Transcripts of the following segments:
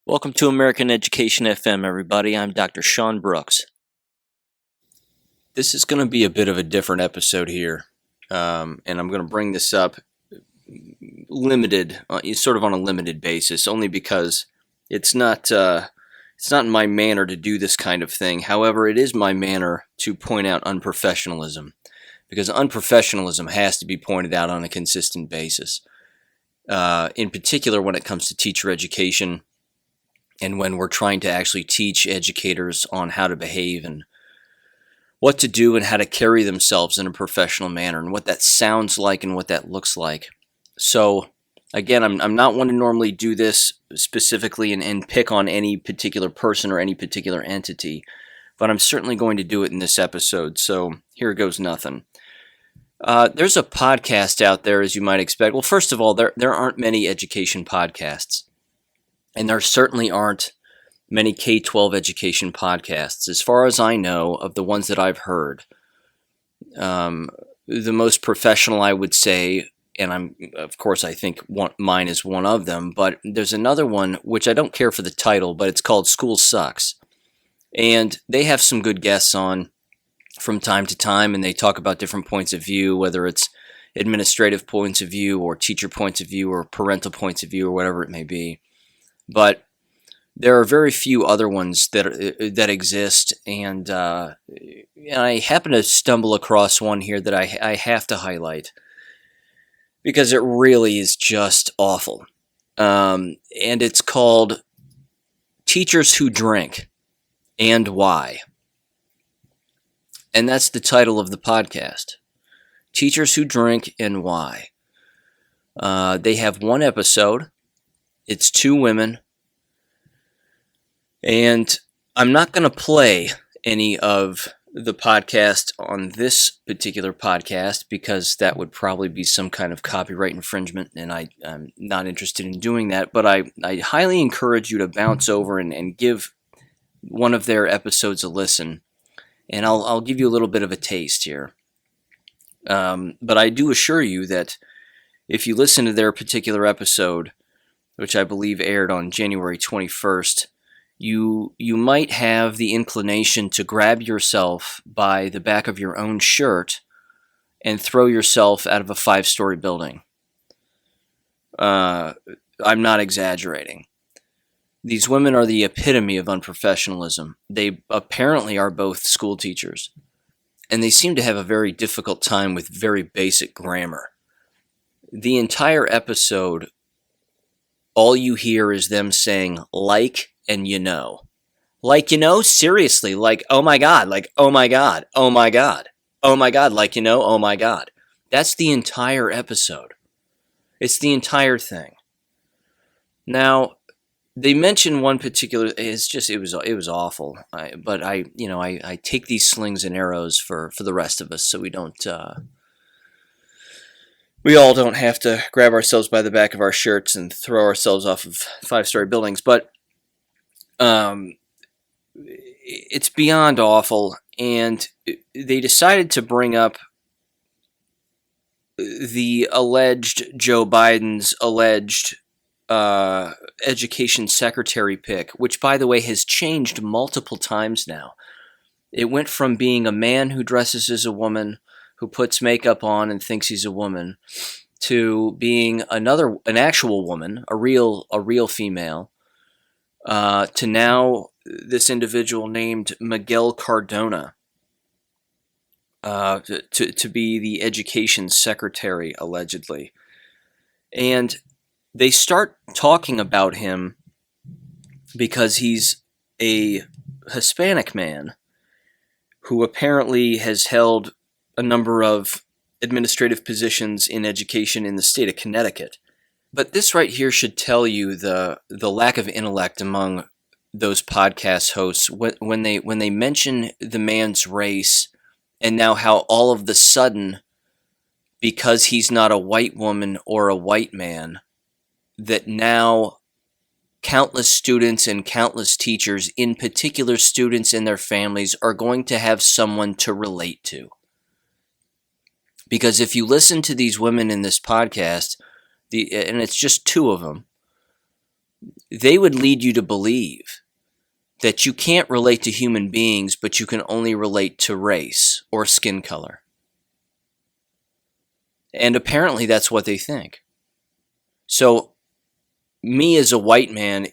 Welcome to American Education FM, everybody. I'm Dr. Sean Brooks. This is going to be a bit of a different episode here, and I'm going to bring this up limited, sort of on a limited basis, only because it's not in my manner to do this kind of thing. However, it is my manner to point out unprofessionalism, because unprofessionalism has to be pointed out on a consistent basis, in particular when it comes to teacher education. And when we're trying to actually teach educators on how to behave and what to do and how to carry themselves in a professional manner and what that sounds like and what that looks like. So, again, I'm not one to normally do this specifically and pick on any particular person or any particular entity, but I'm certainly going to do it in this episode, so here goes nothing. There's a podcast out there, as you might expect. Well, first of all, there aren't many education podcasts. And there certainly aren't many K-12 education podcasts. As far as I know, of the ones that I've heard, the most professional, I would say, and I think mine is one of them, but there's another one, which I don't care for the title, but it's called School Sucks. And they have some good guests on from time to time, and they talk about different points of view, whether it's administrative points of view or teacher points of view or parental points of view or whatever it may be. But there are very few other ones that exist, and I happen to stumble across one here that I have to highlight because it really is just awful. And it's called Teachers Who Drink and Why. And that's the title of the podcast. Teachers Who Drink and Why. They have one episode. It's two women, and I'm not going to play any of the podcast on this particular podcast because that would probably be some kind of copyright infringement, and I'm not interested in doing that, but I highly encourage you to bounce over and give one of their episodes a listen, and I'll give you a little bit of a taste here. But I do assure you that if you listen to their particular episode, which I believe aired on January 21st, you might have the inclination to grab yourself by the back of your own shirt and throw yourself out of a 5-story building. I'm not exaggerating. These women are the epitome of unprofessionalism. They apparently are both school teachers, and they seem to have a very difficult time with very basic grammar. The entire episode, all you hear is them saying, like, and you know. Like, you know, seriously, like, oh my God, like, oh my God, oh my God, oh my God, like, you know, oh my God. That's the entire episode. It's the entire thing. Now, they mention one particular, it was awful. But I take these slings and arrows for the rest of us so we all don't have to grab ourselves by the back of our shirts and throw ourselves off of 5-story buildings, but it's beyond awful, and they decided to bring up the alleged Joe Biden's alleged education secretary pick, which, by the way, has changed multiple times now. It went from being a man who dresses as a woman, who puts makeup on and thinks he's a woman, to being an actual woman, a real female, to now this individual named Miguel Cardona, to be the education secretary, allegedly. And they start talking about him because he's a Hispanic man who apparently has held a number of administrative positions in education in the state of Connecticut. But this right here should tell you the lack of intellect among those podcast hosts when they mention the man's race, and now how all of the sudden, because he's not a white woman or a white man, that now countless students and countless teachers, in particular students and their families, are going to have someone to relate to. Because if you listen to these women in this podcast, and it's just two of them, they would lead you to believe that you can't relate to human beings, but you can only relate to race or skin color. And apparently that's what they think. So me as a white man,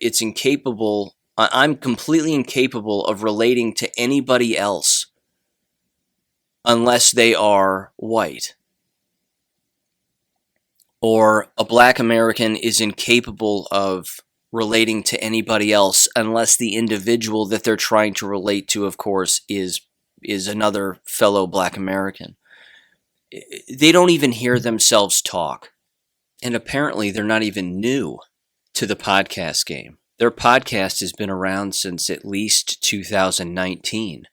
I'm completely incapable of relating to anybody else unless they are white. Or a black American is incapable of relating to anybody else unless the individual that they're trying to relate to, of course, is another fellow black American. They don't even hear themselves talk. And apparently they're not even new to the podcast game. Their podcast has been around since at least 2019.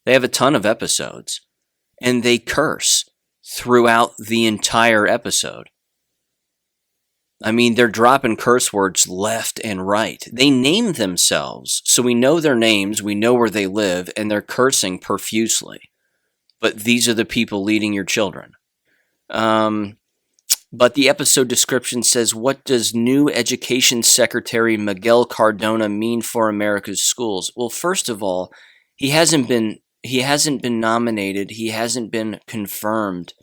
They have a ton of episodes, and they curse throughout the entire episode. I mean, they're dropping curse words left and right. They name themselves, so we know their names, we know where they live, and they're cursing profusely. But these are the people leading your children. But the episode description says, what does new Education Secretary Miguel Cardona mean for America's schools? Well, first of all, he hasn't been nominated. He hasn't been confirmed.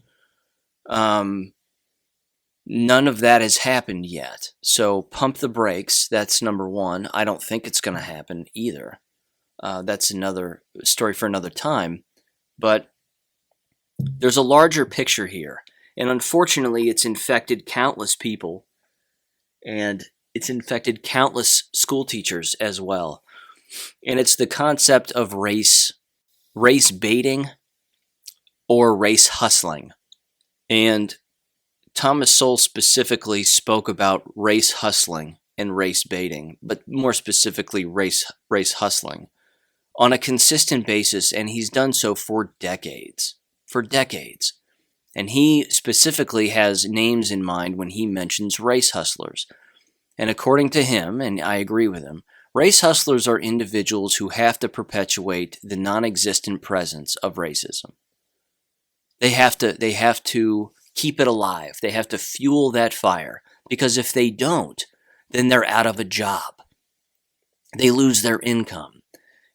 None of that has happened yet. So pump the brakes. That's number one. I don't think it's going to happen either. That's another story for another time. But there's a larger picture here. And unfortunately, it's infected countless people. And it's infected countless school teachers as well. And it's the concept of race baiting or race hustling. And Thomas Sowell specifically spoke about race hustling and race baiting, but more specifically race hustling on a consistent basis, and he's done so for decades. And he specifically has names in mind when he mentions race hustlers. And according to him, and I agree with him, race hustlers are individuals who have to perpetuate the non-existent presence of racism. They have to keep it alive. They have to fuel that fire, because if they don't, then they're out of a job. They lose their income.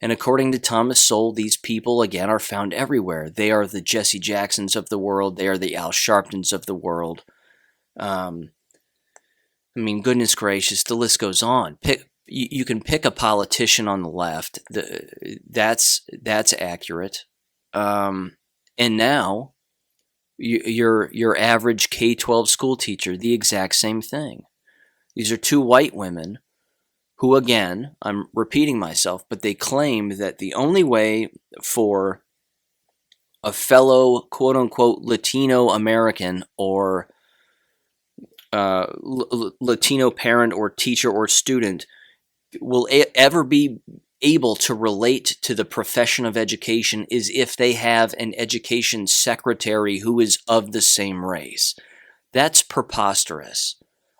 And according to Thomas Sowell, these people, again, are found everywhere. They are the Jesse Jacksons of the world. They are the Al Sharptons of the world. I mean, goodness gracious, the list goes on. You can pick a politician on the left. That's accurate. And now, your average K-12 school teacher, the exact same thing. These are two white women who, again, I'm repeating myself, but they claim that the only way for a fellow quote-unquote Latino American or Latino parent or teacher or student will ever be able to relate to the profession of education is if they have an education secretary who is of the same race. That's preposterous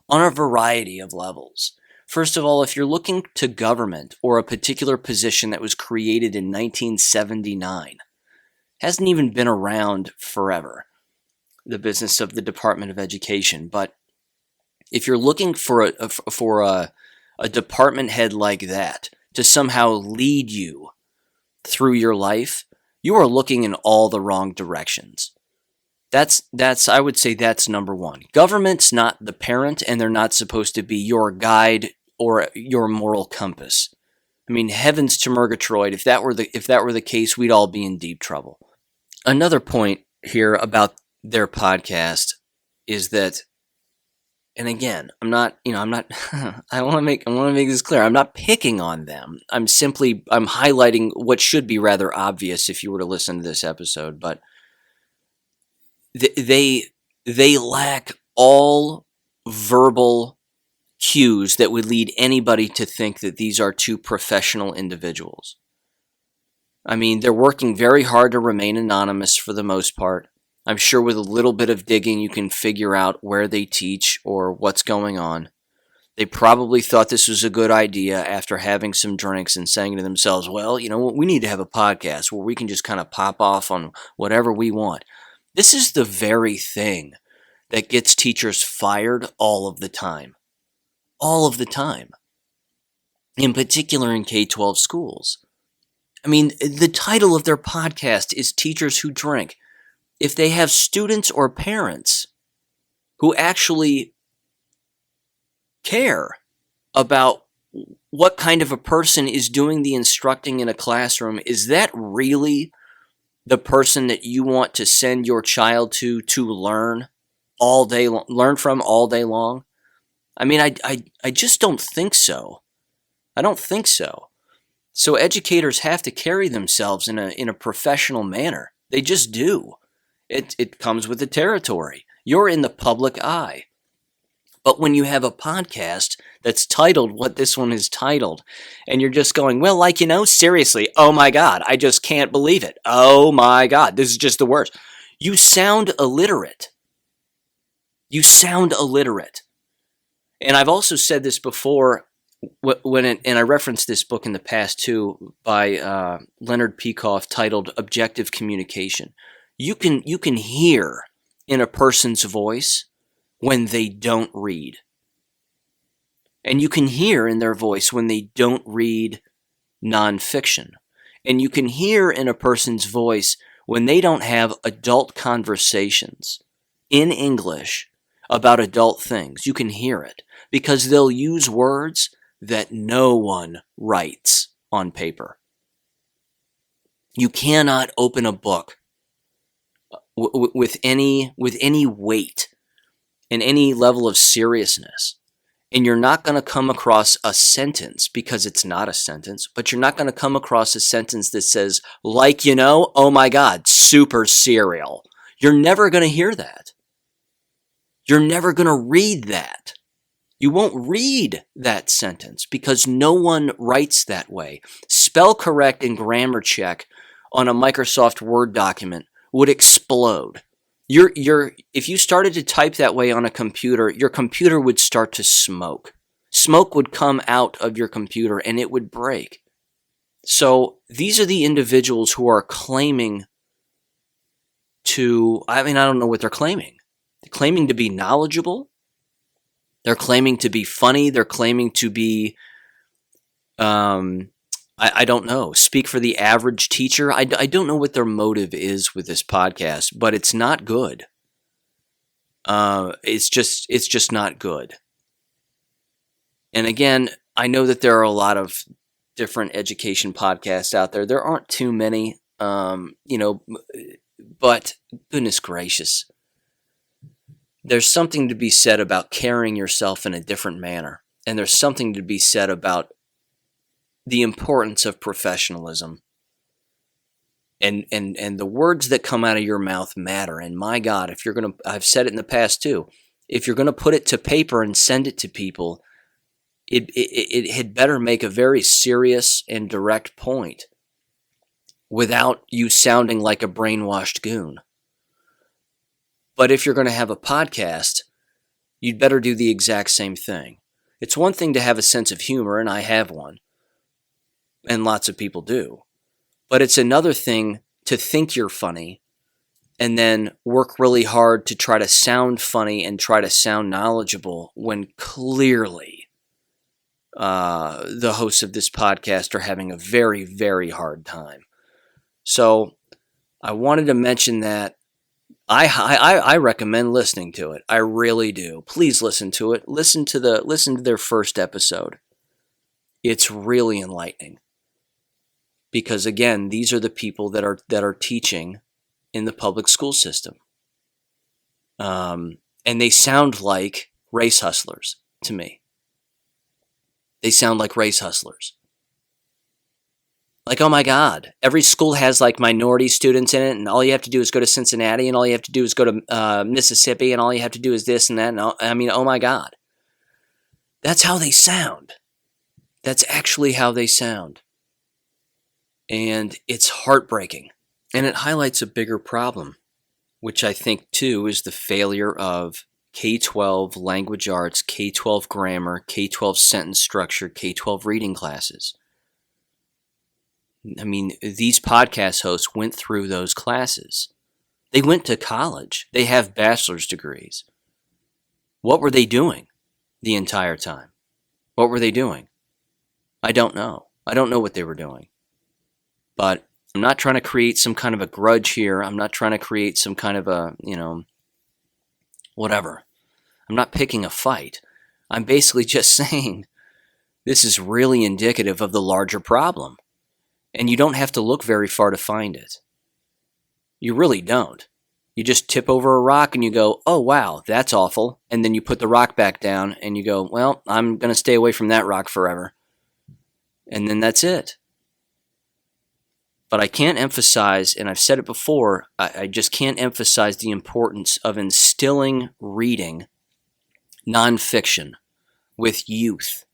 on a variety of levels. First of all, if you're looking to government or a particular position that was created in 1979, hasn't even been around forever, the business of the Department of Education. But if you're looking for a department head like that to somehow lead you through your life, you are looking in all the wrong directions. I would say that's number one. Government's not the parent, and they're not supposed to be your guide or your moral compass. I mean, heavens to Murgatroyd, if that were the case, we'd all be in deep trouble. Another point here about their podcast is that, and again, I want to make this clear. I'm not picking on them. I'm highlighting what should be rather obvious if you were to listen to this episode, but they lack all verbal cues that would lead anybody to think that these are two professional individuals. I mean, they're working very hard to remain anonymous for the most part. I'm sure with a little bit of digging, you can figure out where they teach or what's going on. They probably thought this was a good idea after having some drinks and saying to themselves, well, we need to have a podcast where we can just kind of pop off on whatever we want. This is the very thing that gets teachers fired all of the time. All of the time. in particular in K-12 schools. I mean, the title of their podcast is Teachers Who Drink. If they have students or parents who actually care about what kind of a person is doing the instructing in a classroom, is that really the person that you want to send your child to learn all day long, learn from all day long? I mean, I just don't think so. I don't think so. So educators have to carry themselves in a professional manner. They just do. It comes with the territory. You're in the public eye. But when you have a podcast that's titled what this one is titled, and you're just going, well, like, seriously, oh my God, I just can't believe it. Oh my God, this is just the worst. You sound illiterate. You sound illiterate. And I've also said this before, and I referenced this book in the past too, by Leonard Peikoff, titled Objective Communication. You can hear in a person's voice when they don't read. And you can hear in their voice when they don't read nonfiction. And you can hear in a person's voice when they don't have adult conversations in English about adult things. You can hear it because they'll use words that no one writes on paper. You cannot open a book with any weight and any level of seriousness, and you're not going to come across a sentence, because it's not a sentence, but you're not going to come across a sentence that says, like, oh my God, super cereal. You're never going to hear that. You're never going to read that. You won't read that sentence because no one writes that way. Spell correct and grammar check on a Microsoft Word document would explode. If you started to type that way on a computer, your computer would start to smoke. Smoke would come out of your computer and it would break. So these are the individuals who are claiming to, I don't know what they're claiming. They're claiming to be knowledgeable. They're claiming to be funny. They're claiming to be, I don't know, speak for the average teacher. I don't know what their motive is with this podcast, but it's not good. It's just not good. And again, I know that there are a lot of different education podcasts out there. There aren't too many, but goodness gracious. There's something to be said about carrying yourself in a different manner. And there's something to be said about the importance of professionalism. And the words that come out of your mouth matter. And my God, if you're going to, I've said it in the past too, if you're going to put it to paper and send it to people, it had better make a very serious and direct point without you sounding like a brainwashed goon. But if you're going to have a podcast, you'd better do the exact same thing. It's one thing to have a sense of humor, and I have one, and lots of people do. But it's another thing to think you're funny and then work really hard to try to sound funny and try to sound knowledgeable when clearly the hosts of this podcast are having a very, very hard time. So I wanted to mention that. I recommend listening to it. I really do. Please listen to it. Listen to their first episode. It's really enlightening. Because again, these are the people that are teaching in the public school system. And they sound like race hustlers to me. They sound like race hustlers. Like, oh my God, every school has like minority students in it, and all you have to do is go to Cincinnati, and all you have to do is go to Mississippi, and all you have to do is this and that. And oh my God. That's how they sound. That's actually how they sound. And it's heartbreaking. And it highlights a bigger problem, which I think too is the failure of K-12 language arts, K-12 grammar, K-12 sentence structure, K-12 reading classes. I mean, these podcast hosts went through those classes. They went to college. They have bachelor's degrees. What were they doing the entire time? What were they doing? I don't know. I don't know what they were doing. But I'm not trying to create some kind of a grudge here. I'm not trying to create some kind of a, whatever. I'm not picking a fight. I'm basically just saying this is really indicative of the larger problem. And you don't have to look very far to find it. You really don't. You just tip over a rock and you go, oh, wow, that's awful. And then you put the rock back down and you go, well, I'm going to stay away from that rock forever. And then that's it. But I can't emphasize, and I've said it before, I just can't emphasize the importance of instilling reading nonfiction with youth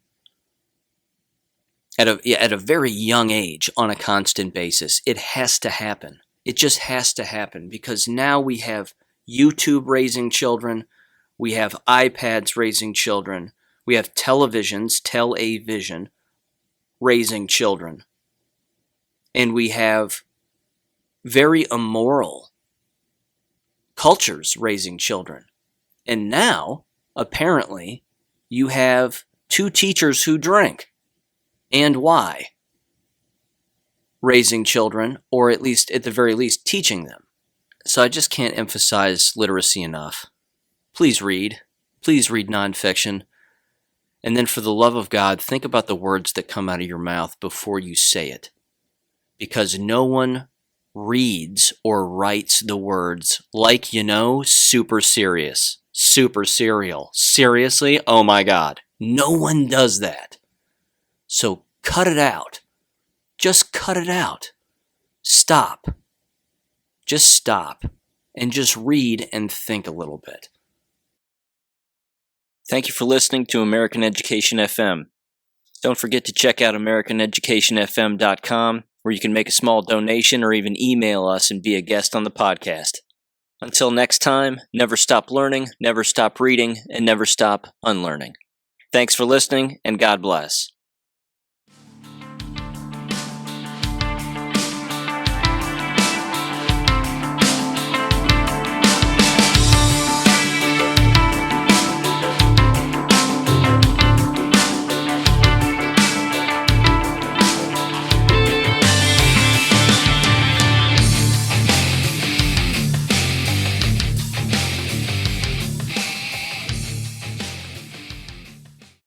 at a very young age on a constant basis. It has to happen. It just has to happen because now we have YouTube raising children. We have iPads raising children. We have televisions, tele-vision, raising children. And we have very immoral cultures raising children. And now, apparently, you have 2 teachers who drink. And why? Raising children, or at the very least, teaching them. So I just can't emphasize literacy enough. Please read. Please read nonfiction. And then for the love of God, think about the words that come out of your mouth before you say it. Because no one reads or writes the words like, super serious, super serial. Seriously? Oh my God. No one does that. So cut it out. Just cut it out. Stop. Just stop. And just read and think a little bit. Thank you for listening to American Education FM. Don't forget to check out AmericanEducationFM.com, where you can make a small donation or even email us and be a guest on the podcast. Until next time, never stop learning, never stop reading, and never stop unlearning. Thanks for listening, and God bless.